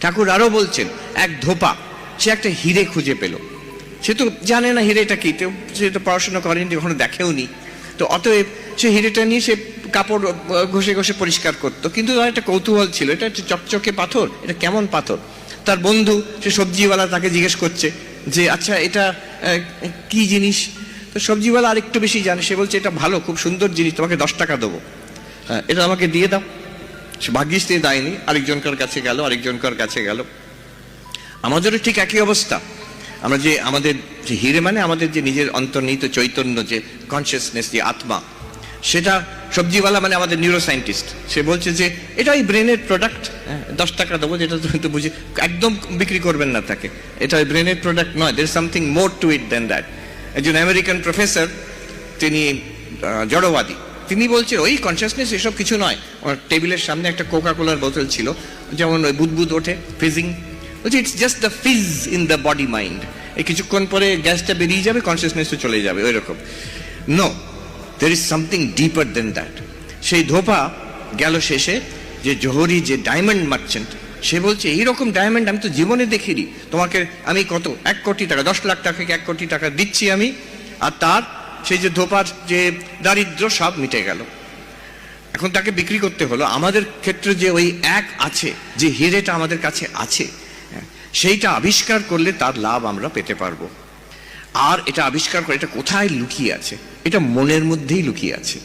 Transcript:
ঠাকুর আরো বলছেন, এক ধোপা সে একটা হিরে খুঁজে পেল। সে তো জানে না হিরেটা কি, তো সে তো পড়াশোনা করেনি, কখনো দেখেও নি। তো অতএব সে হিরেটা নিয়ে সে কাপড় ঘষে ঘষে পরিষ্কার করতো, কিন্তু তার একটা কৌতূহল ছিল, এটা একটা চকচকে পাথর, এটা কেমন পাথর। তার বন্ধু সে সবজিওয়ালা তাকে জিজ্ঞেস করছে যে আচ্ছা এটা কি জিনিস। তো সবজিওয়ালা আরেকটু বেশি জানে, সে বলছে এটা ভালো, খুব সুন্দর জিনিস, তোমাকে 10 টাকা দেবো, এটা আমাকে দিয়ে দাও। সে ভাগ্যিস দিয়ে দেয়নি, আরেকজনকার কাছে গেল, আরেকজনকার কাছে গেল। আমাদেরও ঠিক একই অবস্থা। আমরা যে আমাদের যে হিরে মানে আমাদের যে নিজের অন্তর্নিহিত চৈতন্য, যে কনসিয়াসনেস, যে আত্মা, সেটা সবজিওয়ালা মানে আমাদের নিউরো সায়েন্টিস্ট, সে বলছে যে এটা ওই ব্রেনের প্রোডাক্ট, 10 টাকা দেবো, যেটা তুমি তো বুঝি একদম বিক্রি করবেন না তাকে, এটা ওই ব্রেনের প্রোডাক্ট নয়, there is something more to it than that. একজন আমেরিকান প্রফেসর, তিনি জড়বাদী, তিনি বলছেন ওই কনসিয়াসনেস এসব কিছু নয়। ওনার টেবিলের সামনে একটা কোকা কোলার বোতল ছিল, যেমন ওই বুদবুদ ওঠে, ফিজিং, বলছে it's just the fees in the body mind, এই কিছুক্ষণ পরে গ্যাসটা বেরিয়ে যাবে, কনসিয়াসনেসও চলে যাবে, ওই রকম। No, there is something deeper than that. সেই ধোপা গেল শেষে যে জোহরি, যে ডায়মন্ড মার্চেন্ট, সে বলছে এইরকম ডায়মন্ড আমি তো জীবনে দেখিনি, তোমাকে আমি কত 1 কোটি টাকা, 10 লাখ টাকাকে 1 কোটি টাকা দিচ্ছি আমি, আর তার সেই যে ধোপার যে দারিদ্র সব মিটে গেল। এখন তাকে বিক্রি করতে হলো। আমাদের ক্ষেত্রে যে ওই এক আছে, যে হিরেটা আমাদের কাছে আছে, সেইটা আবিষ্কার করলে তার লাভ আমরা পেতে পারবো। আর এটা আবিষ্কার করে, এটা কোথায় লুকিয়ে আছে, এটা মনের মধ্যেই লুকিয়ে আছে।